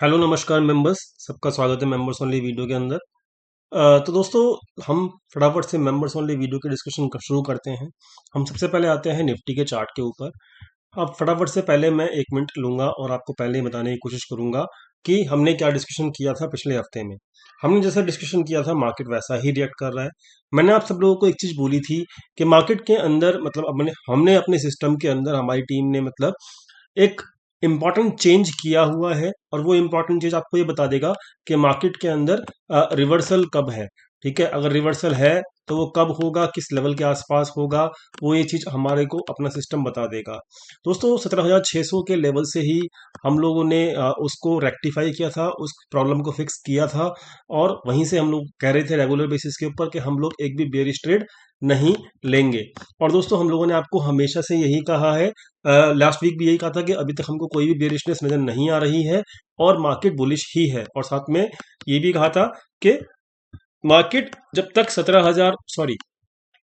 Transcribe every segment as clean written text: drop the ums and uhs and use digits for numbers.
Hello नमस्कार members, सबका स्वागत है मेंबर्स ओनली वीडियो के अंदर। तो दोस्तों, हम फटाफट से मेंबर्स ओनली वीडियो के डिस्कशन शुरू करते हैं। हम सबसे पहले आते हैं निफ्टी के चार्ट के ऊपर। अब फटाफट से पहले मैं 1 मिनट लूंगा और आपको पहले ही बताने की कोशिश करूंगा कि हमने क्या डिस्कशन किया था पिछले हफ्ते में। हमने जैसा डिस्कशन किया था मार्केट वैसा ही रिएक्ट कर रहा है। मैंने आप सब लोगों को एक चीज़ बोली थी कि मार्केट के अंदर मतलब हमने हमने अपने सिस्टम के अंदर हमारी टीम ने मतलब एक इम्पॉर्टेंट चेंज किया हुआ है और वो इम्पॉर्टेंट चीज आपको ये बता देगा कि मार्केट के अंदर रिवर्सल कब है। ठीक है, अगर रिवर्सल है तो वो कब होगा, किस लेवल के आसपास होगा, वो ये चीज हमारे को अपना सिस्टम बता देगा। दोस्तों, 17,600 के लेवल से ही हम लोगों ने उसको रेक्टिफाई किया था, उस प्रॉब्लम को फिक्स किया था। और वहीं से हम लोग कह रहे थे रेगुलर बेसिस के ऊपर कि हम लोग एक भी बेरिश ट्रेड नहीं लेंगे। और दोस्तों, हम लोगों ने आपको हमेशा से यही कहा है, लास्ट वीक भी यही कहा था कि अभी तक हमको कोई भी बेरिशनेस नजर नहीं आ रही है और मार्केट बुलिश ही है। और साथ में ये भी कहा था कि मार्केट जब तक 17,000 सॉरी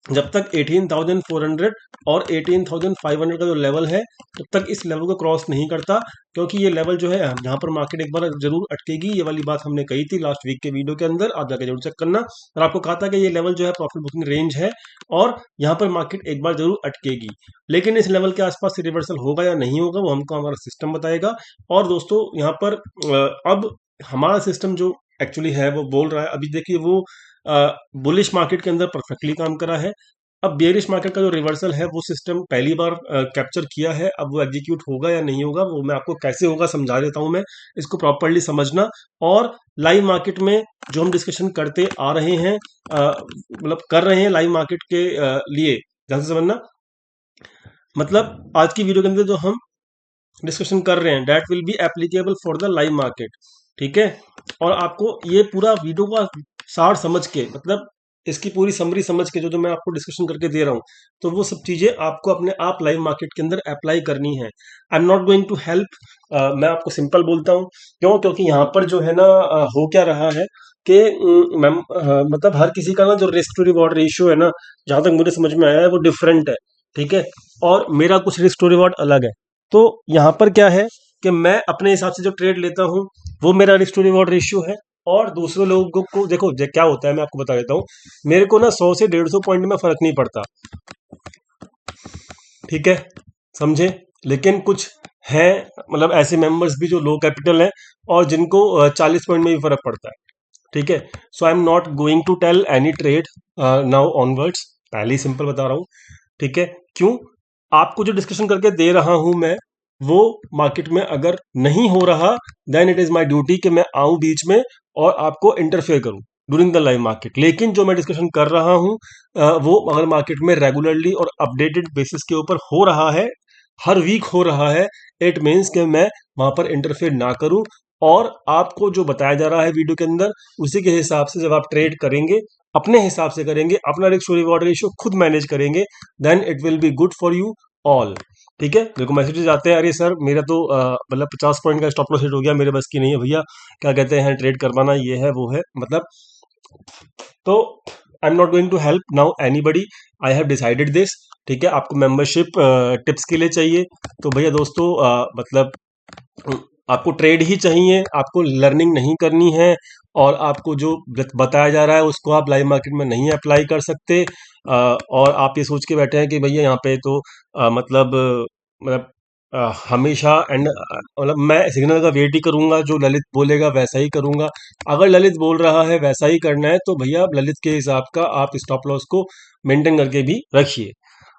जब तक 18,400 और 18,500 का जो लेवल है तब तक इस लेवल को क्रॉस नहीं करता, क्योंकि ये लेवल जो है जहां पर मार्केट एक बार जरूर अटकेगी। ये वाली बात हमने कही थी लास्ट वीक के वीडियो के अंदर, आप जाके जरूर चेक करना। और आपको कहा था कि ये लेवल जो है प्रॉफिट बुकिंग रेंज है और यहाँ पर मार्केट एक बार जरूर अटकेगी। लेकिन इस लेवल के आसपास से रिवर्सल होगा या नहीं होगा वो हमको हमारा सिस्टम बताएगा। और दोस्तों, यहाँ पर अब हमारा सिस्टम जो एक्चुअली है वो बोल रहा है, अभी देखिए वो बुलिश मार्केट के अंदर परफेक्टली काम करा है। अब बेरिश मार्केट का जो रिवर्सल है वो सिस्टम पहली बार कैप्चर किया है। अब वो एग्जीक्यूट होगा या नहीं होगा वो मैं आपको कैसे होगा समझा देता हूं। मैं इसको प्रॉपरली समझना और लाइव मार्केट में जो हम डिस्कशन करते आ रहे हैं, मतलब कर रहे हैं लाइव मार्केट के लिए, ध्यान से समझना। मतलब आज की वीडियो के अंदर जो हम डिस्कशन कर रहे हैं that will be applicable for the live market. ठीक है, और आपको ये पूरा वीडियो का सार समझ के मतलब इसकी पूरी समरी समझ के जो जो मैं आपको डिस्कशन करके दे रहा हूँ, तो वो सब चीजें आपको अपने आप लाइव मार्केट के अंदर अप्लाई करनी है। I am not going to help, मैं आपको सिंपल बोलता हूँ। क्यों? क्योंकि यहाँ पर जो है ना हो क्या रहा है कि मतलब हर किसी का ना जो रिस्क टू रिवॉर्ड रेशियो है ना, जहां तक मुझे समझ में आया है वो डिफरेंट है। ठीक है, और मेरा कुछ रिस्क टू रिवॉर्ड अलग है। तो यहाँ पर क्या है कि मैं अपने हिसाब से जो ट्रेड लेता हूँ वो मेरा रिस्क टू रिवॉर्ड रेशियो है। और दूसरे लोगों को देखो क्या होता है, मैं आपको बता देता हूँ। मेरे को ना 100 से 150 पॉइंट में फर्क नहीं पड़ता। ठीक है, समझे? लेकिन कुछ हैं मतलब ऐसे मेंबर्स भी जो लो कैपिटल हैं और जिनको 40 पॉइंट में भी फर्क पड़ता है। ठीक है, so I am not going to tell any trade now onwards, पहले ही सिंपल बता रहा हूँ। ठीक है, क्यों? आपको जो डिस्कशन करके दे रहा हूं मैं वो मार्केट में अगर नहीं हो रहा, then it is my duty कि मैं आऊं बीच में और आपको इंटरफेयर करूं ड्यूरिंग द लाइव मार्केट। लेकिन जो मैं डिस्कशन कर रहा हूं वो अगर मार्केट में रेगुलरली और अपडेटेड बेसिस के ऊपर हो रहा है, हर वीक हो रहा है, इट मीन्स कि मैं वहां पर इंटरफेयर ना करूं। और आपको जो बताया जा रहा है वीडियो के अंदर उसी के हिसाब से जब आप ट्रेड करेंगे, अपने हिसाब से करेंगे, अपना रिस्क रिवॉर्ड रेशियो खुद मैनेज करेंगे, then it will be good for you all. ठीक है, मेरे को मैसेजेस आते हैं, अरे सर मेरा तो मतलब 50 पॉइंट का स्टॉप लॉस हिट हो गया, मेरे बस की नहीं है भैया, क्या कहते हैं ट्रेड करवाना, ये है वो है मतलब। तो I am not going to help now anybody, I have decided this. ठीक है, आपको मेंबरशिप टिप्स के लिए चाहिए तो भैया दोस्तों मतलब आपको ट्रेड ही चाहिए, आपको लर्निंग नहीं करनी है और आपको जो बताया जा रहा है उसको आप लाइव मार्केट में नहीं अप्लाई कर सकते। और आप ये सोच के बैठे हैं कि भैया यहाँ पे तो मतलब हमेशा एंड मतलब मैं सिग्नल का वेट ही करूंगा, जो ललित बोलेगा वैसा ही करूंगा। अगर ललित बोल रहा है वैसा ही करना है तो भैया आप ललित के हिसाब का आप स्टॉप लॉस को मेंटेन करके भी रखिए।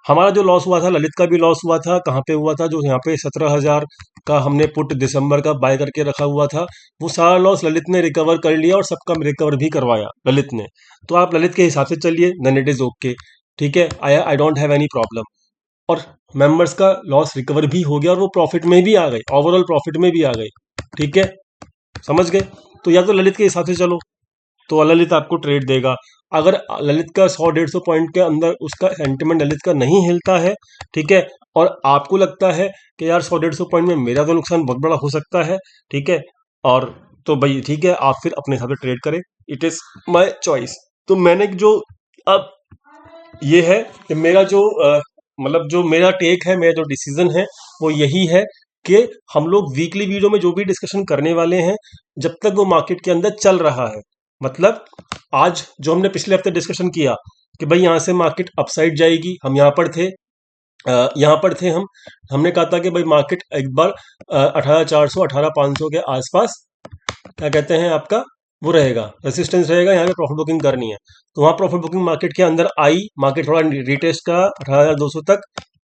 हमारा जो लॉस हुआ था, ललित का भी लॉस हुआ था, कहाँ पे हुआ था? जो यहाँ पे 17,000 का हमने पुट दिसंबर का बाय करके रखा हुआ था, वो सारा लॉस ललित ने रिकवर कर लिया और सबका रिकवर भी करवाया ललित ने। तो आप ललित के हिसाब से चलिए, देन इट इज ओके। ठीक है, I don't have any problem. और मेंबर्स का लॉस रिकवर भी हो गया और वो प्रॉफिट में भी आ गए, ओवरऑल प्रॉफिट में भी आ गए। ठीक है, समझ गए? तो या तो ललित के हिसाब से चलो तो ललित आपको ट्रेड देगा। अगर ललित का 100-150 पॉइंट के अंदर उसका सेंटिमेंट ललित का नहीं हिलता है, ठीक है, और आपको लगता है कि यार 100-150 पॉइंट में मेरा तो नुकसान बहुत बड़ा हो सकता है, ठीक है, और तो भाई ठीक है, आप फिर अपने हिसाब से ट्रेड करें, इट इज माई चॉइस। तो मैंने जो अब ये है कि मेरा जो मतलब जो मेरा टेक है, मेरा जो डिसीजन है वो यही है कि हम लोग वीकली वीडियो में जो भी डिस्कशन करने वाले हैं जब तक वो मार्केट के अंदर चल रहा है। मतलब आज जो हमने पिछले हफ्ते डिस्कशन किया कि भाई यहां से मार्केट अपसाइड जाएगी, हम यहां पर थे, यहाँ पर थे हमने कहा था कि भाई मार्केट एक बार 18,400 18,500 के आसपास क्या कहते हैं आपका वो रहेगा, रेसिस्टेंस रहेगा, यहाँ पे प्रॉफिट बुकिंग करनी है। तो वहाँ प्रॉफिट बुकिंग मार्केट के अंदर आई, मार्केट थोड़ा रिटेस्ट का 18,200 तक,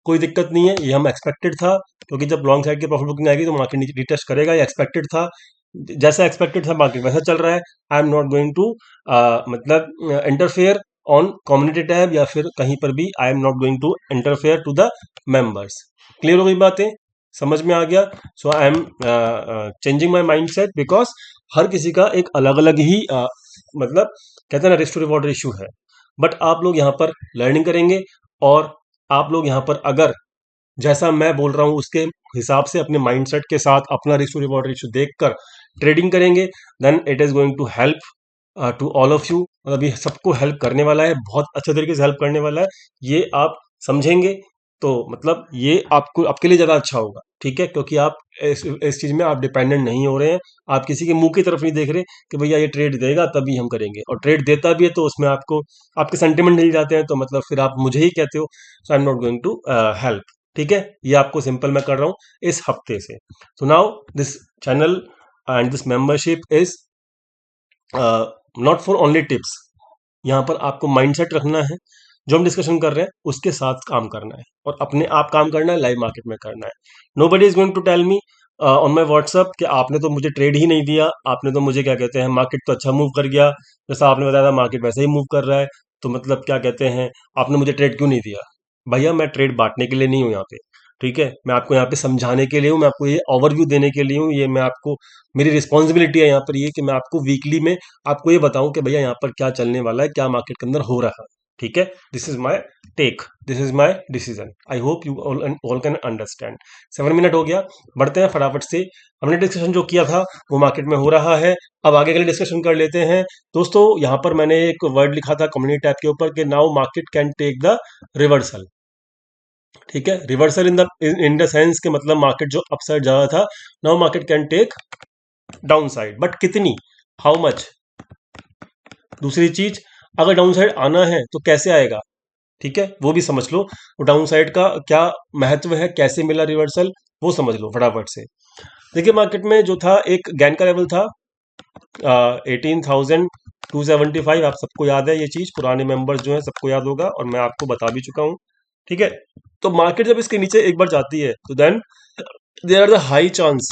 कोई दिक्कत नहीं है, ये हम एक्सपेक्टेड था, क्योंकि जब लॉन्ग साइड की प्रॉफिट बुकिंग आएगी तो मार्केट रिटेस्ट करेगा, ये एक्सपेक्टेड था। जैसा एक्सपेक्टेड था मार्केट वैसा चल रहा है। I am not going to मतलब इंटरफेयर ऑन कम्युनिटी टैब या फिर कहीं पर भी, I am not going to interfere to the members. Clear हो गई बातें, समझ में आ गया। So I am changing my mindset, because हर किसी का एक अलग अलग ही मतलब कहते हैं ना रिस्क टू रिवॉर्ड रेशियो है। बट आप लोग यहाँ पर लर्निंग करेंगे और आप लोग यहाँ पर अगर जैसा मैं बोल रहा हूँ उसके हिसाब से अपने माइंडसेट के साथ अपना रिस्क टू रिवॉर्ड रेशियो देखकर ट्रेडिंग करेंगे, then it is going to help to all of you. मतलब ये सबको हेल्प करने वाला है, बहुत अच्छे तरीके से हेल्प करने वाला है। ये आप समझेंगे तो मतलब ये आपको आपके लिए ज़्यादा अच्छा होगा, ठीक है, क्योंकि आप इस चीज़ में आप डिपेंडेंट नहीं हो रहे हैं, आप किसी के मुंह की तरफ नहीं देख रहे कि भैया ये ट्रेड देगा तभी हम करेंगे, और ट्रेड देता भी है तो उसमें आपको आपके सेंटिमेंट हिल जाते हैं, तो मतलब फिर आप मुझे ही कहते हो। So I am not going to help, ठीक है। ये आपको सिंपल मैं कर रहा हूँ इस हफ्ते से। So now this channel and this membership is not for only tips. यहाँ पर आपको माइंडसेट रखना है, जो हम डिस्कशन कर रहे हैं उसके साथ काम करना है और अपने आप काम करना है, लाइव मार्केट में करना है। Nobody is going to tell me on my WhatsApp कि आपने तो मुझे ट्रेड ही नहीं दिया, आपने तो मुझे क्या कहते हैं मार्केट तो अच्छा मूव कर गया, जैसा आपने बताया था मार्केट वैसे ही मूव कर रहा है, तो मतलब क्या कहते हैं आपने मुझे ट्रेड क्यों नहीं दिया। भैया मैं ट्रेड बांटने के लिए नहीं हूँ यहाँ पे, ठीक है, मैं आपको यहाँ पे समझाने के लिए हूँ, मैं आपको ये ओवरव्यू देने के लिए हूँ, ये मैं आपको मेरी रिस्पॉन्सिबिलिटी है यहाँ पर ये कि मैं आपको वीकली में आपको ये बताऊं कि भैया यहाँ पर क्या चलने वाला है, क्या मार्केट के अंदर हो रहा है, ठीक है। This is my take, this is my decision, I hope you all can understand. 7 minute हो गया, बढ़ते हैं फटाफट से। हमने डिस्कशन जो किया था वो मार्केट में हो रहा है, अब आगे के लिए डिस्कशन कर लेते हैं। दोस्तों यहाँ पर मैंने एक वर्ड लिखा था कम्युनिटी टैब के ऊपर कि now market can take the reversal, ठीक है। रिवर्सल इन द सेंस के मतलब मार्केट जो अपसाइड जा रहा था, now market can take downside, but कितनी, हाउ मच। दूसरी चीज, अगर डाउन साइड आना है तो कैसे आएगा, ठीक है, वो भी समझ लो। तो डाउन साइड का क्या महत्व है, कैसे मिला रिवर्सल, वो समझ लो फटाफट से। देखिए मार्केट में जो था एक गैन का लेवल था 18,275, आप सबको याद है ये चीज, पुराने मेंबर्स जो है सबको याद होगा और मैं आपको बता भी चुका हूं, ठीक है। तो मार्केट जब इसके नीचे एक बार जाती है तो then there are the high chance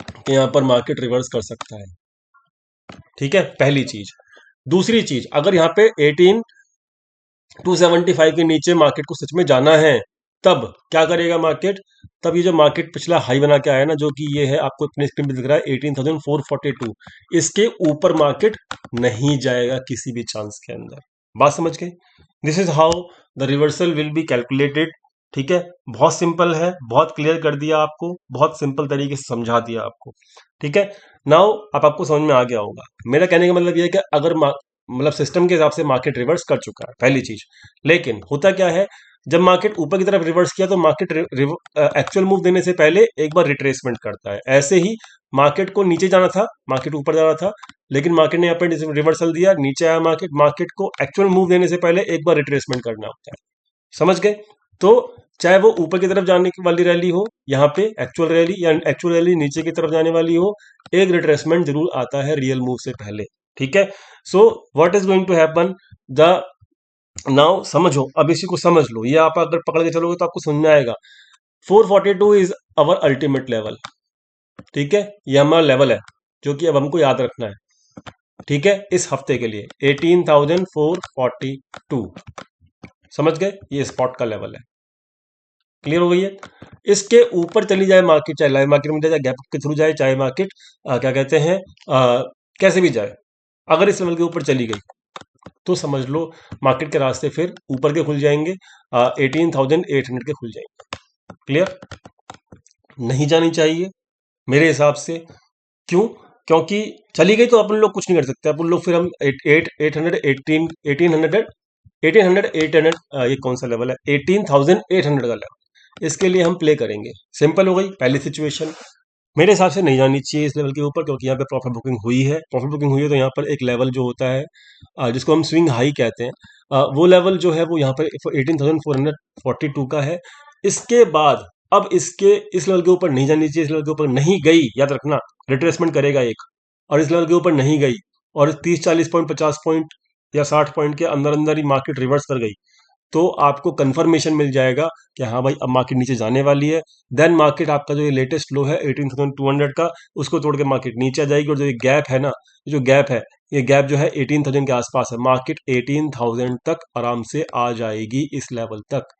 कि यहां पर मार्केट रिवर्स कर सकता है, ठीक है, पहली चीज। दूसरी चीज, अगर यहाँ पे 18,275 के नीचे मार्केट को सच में जाना है तब क्या करेगा मार्केट, तब ये जो मार्केट पिछला हाई बना के आया ना, जो कि ये है आपको अपने स्क्रीन पे दिख रहा है 18,442, इसके ऊपर मार्केट नहीं जाएगा किसी भी चांस के अंदर। बात समझ गए। This is how the reversal will be calculated, ठीक है। बहुत सिंपल है, बहुत क्लियर कर दिया आपको, बहुत सिंपल तरीके से समझा दिया आपको, ठीक है। नाउ अब आपको समझ में आ गया होगा। मेरा कहने का मतलब यह है कि अगर मतलब सिस्टम के हिसाब से मार्केट रिवर्स कर चुका है, पहली चीज, लेकिन होता क्या है, जब मार्केट ऊपर की तरफ रिवर्स किया तो मार्केट एक्चुअल मूव देने से पहले एक बार रिट्रेसमेंट करता है। ऐसे ही मार्केट को नीचे जाना था, मार्केट ऊपर जाना था, लेकिन मार्केट ने यहाँ पर रिवर्सल दिया, नीचे आया मार्केट, मार्केट को एक्चुअल मूव देने से पहले एक बार रिट्रेसमेंट करना होता है, समझ गए। तो चाहे वो ऊपर की तरफ जाने की वाली रैली हो, यहाँ पे एक्चुअल रैली, या एक्चुअल रैली नीचे की तरफ जाने वाली हो, एक रिट्रेसमेंट जरूर आता है रियल मूव से पहले, ठीक है। So what is going to happen, the now समझो, अब इसी को समझ लो, ये आप अगर पकड़ के चलोगे तो आपको समझ में आएगा। 442 इज अवर अल्टीमेट लेवल, ठीक है, ये हमारा लेवल है जो कि अब हमको याद रखना है, ठीक है, इस हफ्ते के लिए 18,442, समझ गए, ये स्पॉट का लेवल है। क्लियर हो गई है। इसके ऊपर चली जाए मार्केट, चाहे लाइव मार्केट में जाए, गैप के थ्रू जाए, चाहे मार्केट क्या कहते हैं कैसे भी जाए, अगर इस लेवल के ऊपर चली गई तो समझ लो मार्केट के रास्ते फिर ऊपर के खुल जाएंगे, 18,800 के खुल जाएंगे। क्लियर, नहीं जानी चाहिए मेरे हिसाब से। क्यों, क्योंकि चली गई तो अपन लोग कुछ नहीं कर सकते, अपन लोग फिर हम 800 1800 ये कौन सा लेवल है, 18,800 का लेवल, इसके लिए हम प्ले करेंगे। सिंपल हो गई पहली सिचुएशन। मेरे हिसाब से नहीं जानी चाहिए इस लेवल के ऊपर, क्योंकि यहाँ पे प्रॉफिट बुकिंग हुई है। प्रॉफिट बुकिंग हुई है तो यहाँ पर एक लेवल जो होता है जिसको हम स्विंग हाई कहते हैं, वो लेवल जो है वो यहाँ पर 18,442 का है। इसके बाद अब इसके इस लेवल के ऊपर नहीं जानी चाहिए। इस लेवल के ऊपर नहीं गई, याद रखना, रिट्रेसमेंट करेगा एक, और इस लेवल के ऊपर नहीं गई और 30-40 पॉइंट 50 पॉइंट या 60 पॉइंट के अंदर अंदर ही मार्केट रिवर्स कर गई, तो आपको कंफर्मेशन मिल जाएगा कि हाँ भाई अब मार्केट नीचे जाने वाली है। देन मार्केट आपका जो ये लेटेस्ट लो है 18,200 का, उसको तोड़ के मार्केट नीचे आ जाएगी। और जो ये गैप है ना, जो गैप है, ये गैप जो है 18,000 के आसपास है। मार्केट 18,000 तक आराम से आ जाएगी, इस लेवल तक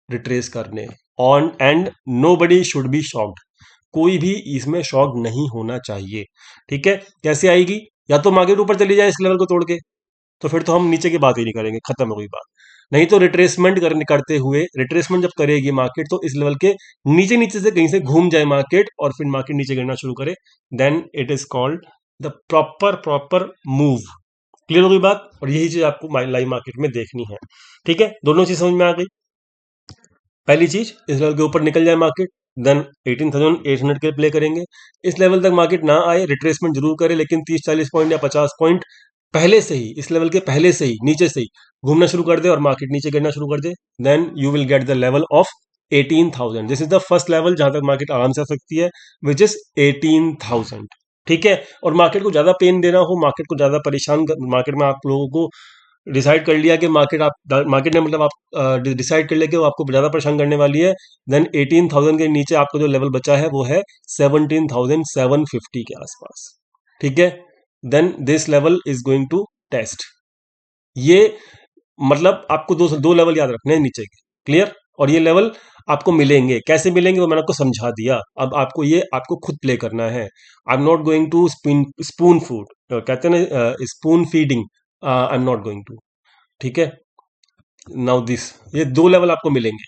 रिट्रेस करने। On and nobody should be shocked, कोई भी इसमें शॉक नहीं होना चाहिए। ठीक है, कैसे आएगी? या तो मार्केट ऊपर चली जाए इस लेवल को तोड़ के, तो फिर तो हम नीचे की बात ही नहीं करेंगे, खत्म हो गई बात। नहीं तो रिट्रेसमेंट करते हुए, रिट्रेसमेंट जब करेगी मार्केट तो इस लेवल के नीचे नीचे से कहीं से घूम जाए मार्केट और फिर मार्केट नीचे गिरना शुरू करे, then it is called the proper proper move. Clear हो गई बात? और यही चीज आपको लाइव मार्केट में देखनी है। ठीक है, दोनों चीज समझ में आ गई। पहली चीज, इस लेवल के ऊपर निकल जाए मार्केट, देन 18,800 के प्ले करेंगे। इस लेवल तक मार्केट ना आए, रिट्रेसमेंट जरूर करे, लेकिन 30-40 पॉइंट या 50 पॉइंट पहले से ही, इस लेवल के पहले से ही नीचे से ही घूमना शुरू कर दे और मार्केट नीचे गिरना शुरू कर दे, then you will get the level of 18,000। This is the first level जहां तक मार्केट आराम से आ सकती है, विच इज 18,000। ठीक है, और मार्केट को ज्यादा पेन देना हो, मार्केट को ज्यादा परेशान मार्केट में आप लोगों को डिसाइड कर लिया कि मार्केट ने मतलब आप डिसाइड कर लिया कि वो आपको ज्यादा परेशान करने वाली है, देन 18,000 के नीचे आपका जो लेवल बचा है वो है 17,750 के आसपास। ठीक है, then this level is going to test. ये मतलब आपको दो दो लेवल याद रखने हैं नीचे के। क्लियर? और ये लेवल आपको मिलेंगे, कैसे मिलेंगे वो मैंने आपको समझा दिया। अब आपको ये आपको खुद प्ले करना है। I am not going to spoon food, कहते हैं ना spoon feeding, I am not going to. ठीक है, नाउ दिस, ये दो लेवल आपको मिलेंगे।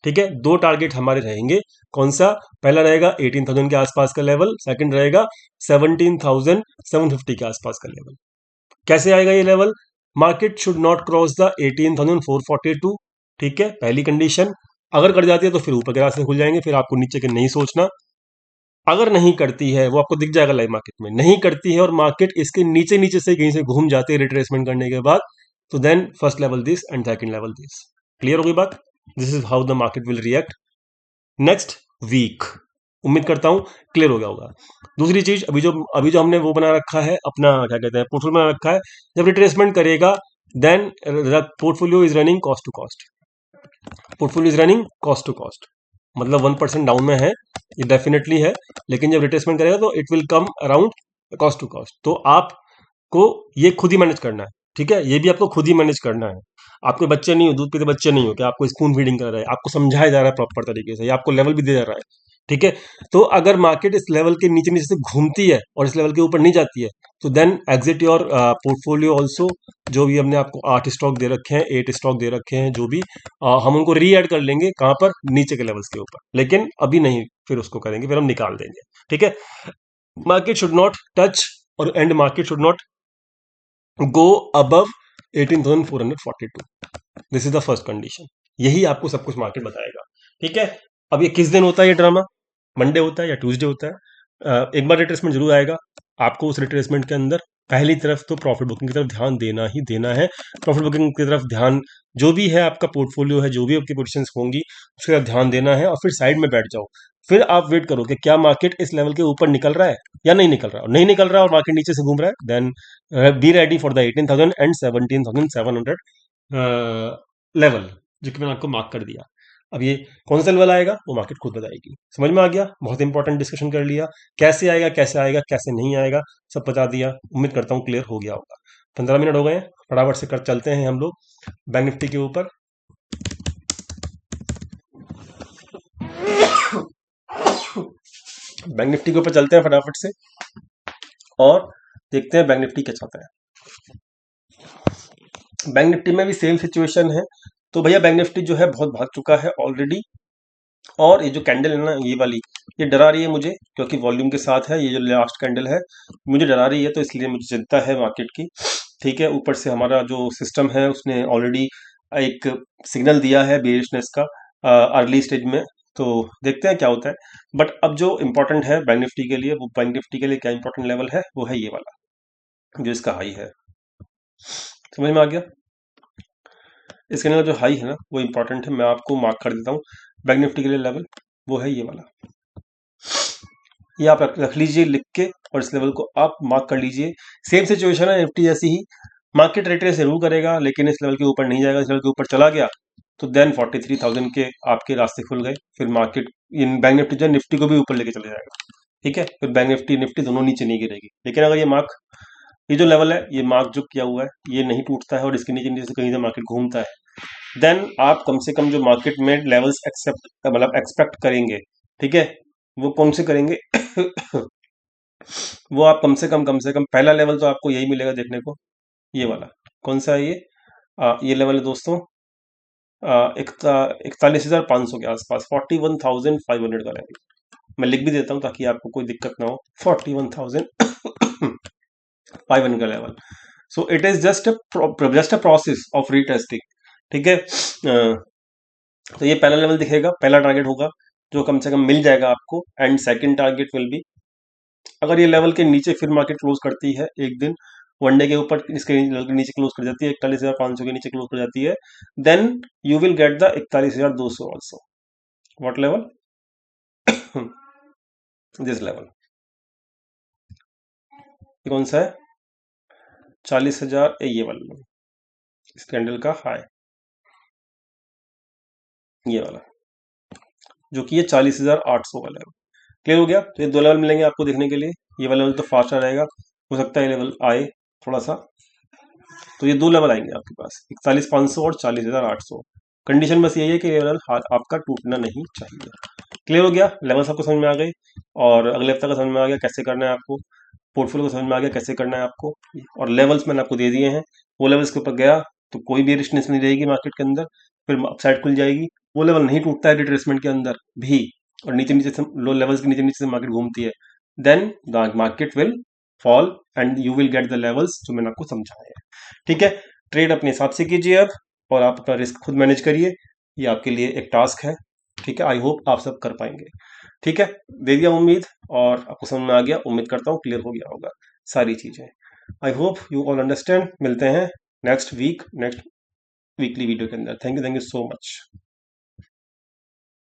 ठीक है, दो टारगेट हमारे रहेंगे। कौन सा? पहला रहेगा 18,000 के आसपास का लेवल, सेकंड रहेगा 17,750 के आसपास का लेवल। कैसे आएगा ये level? Market should not cross the 18,442। ठीक है, पहली कंडीशन। अगर कर जाती है तो फिर ऊपर के रास्ते खुल जाएंगे, फिर आपको नीचे के नहीं सोचना। अगर नहीं करती है, वो आपको दिख जाएगा लाइव मार्केट में, नहीं करती है और मार्केट इसके नीचे नीचे से कहीं से घूम जाती है रिट्रेसमेंट करने के बाद, तो then first level this and second level this. Clear हो गई बात? This is how the market will react next week. उम्मीद करता हूं क्लियर हो गया होगा। दूसरी चीज, अभी जो हमने वो बना रखा है अपना, क्या कहते हैं, पोर्टफोलियो बना रखा है। जब रिट्रेसमेंट करेगा then portfolio is running cost to cost. Portfolio is running cost to cost, मतलब 1% डाउन में है, ये डेफिनेटली है। लेकिन जब रिट्रेसमेंट करेगा तो it will come around cost to cost. तो आपको ये खुद ही मैनेज करना है। ठीक है, ये भी आपको खुद ही मैनेज करना है। आपके बच्चे नहीं हो, दूध पीते बच्चे नहीं हो कि आपको स्पून फीडिंग कर रहा है, आपको समझाया जा रहा है प्रॉपर तरीके से, या आपको लेवल भी दिया जा रहा है। ठीक है, तो अगर मार्केट इस लेवल के नीचे नीचे से घूमती है और इस लेवल के ऊपर नहीं जाती है, तो then exit your portfolio also. जो भी हमने आपको 8 स्टॉक दे रखे हैं, 8 स्टॉक दे रखे हैं, जो भी हम उनको री ऐड कर लेंगे, कहां पर? नीचे के लेवल्स के ऊपर, लेकिन अभी नहीं, फिर उसको करेंगे, फिर हम निकाल देंगे। ठीक है, मार्केट शुड नॉट टच और and market should not go above 18,442। This is the first condition. यही आपको सब कुछ मार्केट बताएगा। ठीक है, अब ये किस दिन होता है ये ड्रामा? मंडे होता है या ट्यूसडे होता है? एक बार रिट्रेसमेंट जरूर आएगा। आपको उस रिट्रेसमेंट के अंदर पहली तरफ तो प्रॉफिट बुकिंग की तरफ ध्यान देना ही देना है। प्रॉफिट बुकिंग की तरफ ध्यान, जो भी है आपका पोर्टफोलियो है, जो भी आपकी पोजीशंस होंगी, उसकी तरफ ध्यान देना है और फिर साइड में बैठ जाओ। फिर आप वेट करो कि क्या मार्केट इस लेवल के ऊपर निकल रहा है या नहीं निकल रहा है। नहीं निकल रहा और मार्केट नीचे से घूम रहा है, then be ready for the 18,000 and 17,700 level, जो कि मैंने आपको मार्क कर दिया। अब ये कौन सा लेवल आएगा वो मार्केट खुद बताएगी। समझ में आ गया? बहुत इंपॉर्टेंट डिस्कशन कर लिया। कैसे आएगा, कैसे आएगा, कैसे नहीं आएगा, सब बता दिया। उम्मीद करता हूँ क्लियर हो गया होगा। 15 मिनट हो गए हैं, फटाफट से कर चलते हैं हम लोग बैंक निफ्टी के ऊपर। बैंक निफ्टी के ऊपर चलते हैं फटाफट से और देखते हैं बैंक निफ्टी क्या चाहता है। बैंक निफ्टी में भी सेम सिचुएशन है। तो भैया बैंक निफ्टी जो है बहुत भाग चुका है ऑलरेडी, और ये जो कैंडल है ना, ये वाली, ये डरा रही है मुझे, क्योंकि वॉल्यूम के साथ है। ये जो लास्ट कैंडल है मुझे डरा रही है, तो इसलिए मुझे चिंता है मार्केट की। ठीक है, ऊपर से हमारा जो सिस्टम है उसने ऑलरेडी एक सिग्नल दिया है बेरिशनेस का अर्ली स्टेज में, तो देखते हैं क्या होता है। बट अब जो इंपॉर्टेंट है बैंक निफ्टी के लिए, वो बैंक निफ्टी के लिए क्या इंपॉर्टेंट लेवल है, वो है ये वाला जो इसका हाई है। समझ में आ गया? इसके अंदर जो हाई है ना वो इंपॉर्टेंट है, मैं आपको मार्क कर देता हूँ। बैंक निफ्टी के लिए लेवल वो है ये वाला, ये आप रख लीजिए लिख के, और इस लेवल को आप मार्क कर लीजिए। सेम सिचुएशन है निफ्टी जैसी ही, मार्केट रिट्रेस जरूर करेगा लेकिन इस लेवल के ऊपर नहीं जाएगा। इस लेवल के ऊपर चला गया तो देन 43,000 के आपके रास्ते खुल गए, फिर मार्केट इन बैंक निफ्टी जो निफ्टी को भी ऊपर लेके चले जाएगा। ठीक है, फिर बैंक निफ्टी निफ्टी दोनों नीचे नहीं गिरेगी। लेकिन अगर ये जो लेवल है, ये मार्क जो किया हुआ है ये नहीं टूटता है और इसके नीचे नीचे से कहीं से मार्केट घूमता है, देन आप कम से कम जो मार्केट में लेवल्स एक्सेप्ट मतलब एक्सपेक्ट करेंगे, ठीक है, वो कौन से करेंगे वो आप कम से कम पहला लेवल तो आपको यही मिलेगा देखने को, ये वाला। कौन सा है ये? ये लेवल है दोस्तों 41,500 के आसपास, 41,500 का लेवल। मैं लिख भी देता हूँ ताकि आपको कोई दिक्कत ना हो। 41,500 का level. So it is just a process of retesting. ठीक है, तो ये पहला लेवल दिखेगा, पहला टारगेट होगा जो कम से कम मिल जाएगा आपको। And second target will be, अगर ये लेवल के नीचे फिर मार्केट क्लोज करती है एक दिन, वनडे के ऊपर इसके लेवल के नीचे क्लोज कर जाती है, 41,500 के नीचे क्लोज कर जाती है, then you will get the 41,200 also. What level? This level. ये कौन सा है? 40,000, ये वाला इस कैंडल का हाई, ये वाला जो कि ये 40,800 वाला लेवल। क्लियर हो गया? तो ये दो लेवल मिलेंगे आपको देखने के लिए। ये वाला लेवल तो फास्ट रहेगा, हो सकता है ये लेवल आए थोड़ा सा। तो ये दो लेवल आएंगे आपके पास, 41,500 और 40,800। कंडीशन बस यही है कि ये लेवल आपका टूटना नहीं चाहिए। क्लियर हो गया? लेवल्स आपको समझ में आ गए, और अगले हफ्ते का समझ में आ गया कैसे करना है आपको, पोर्टफोलियो को समझ में आ गया कैसे करना है आपको, और लेवल्स मैंने आपको दे दिए हैं। वो लेवल्स के ऊपर गया तो कोई भी रिस्टनेस नहीं रहेगी मार्केट के अंदर, फिर अपसाइड खुल जाएगी। वो लेवल नहीं टूटता है रिट्रेसमेंट के अंदर भी, और नीचे नीचे से लो लेवल्स के नीचे नीचे से मार्केट घूमती है, then the market will fall and you will get the levels जो मैंने आपको समझाया है। ठीक है, ट्रेड अपने हिसाब से कीजिए अब, और आप अपना रिस्क खुद मैनेज करिए। ये आपके लिए एक टास्क है। ठीक है, आई होप आप सब कर पाएंगे। ठीक है, दे दिया उम्मीद, और आपको समझ में आ गया, उम्मीद करता हूँ क्लियर हो गया होगा सारी चीजें। I hope you all understand. मिलते हैं next week next weekly video के अंदर। Thank you so much.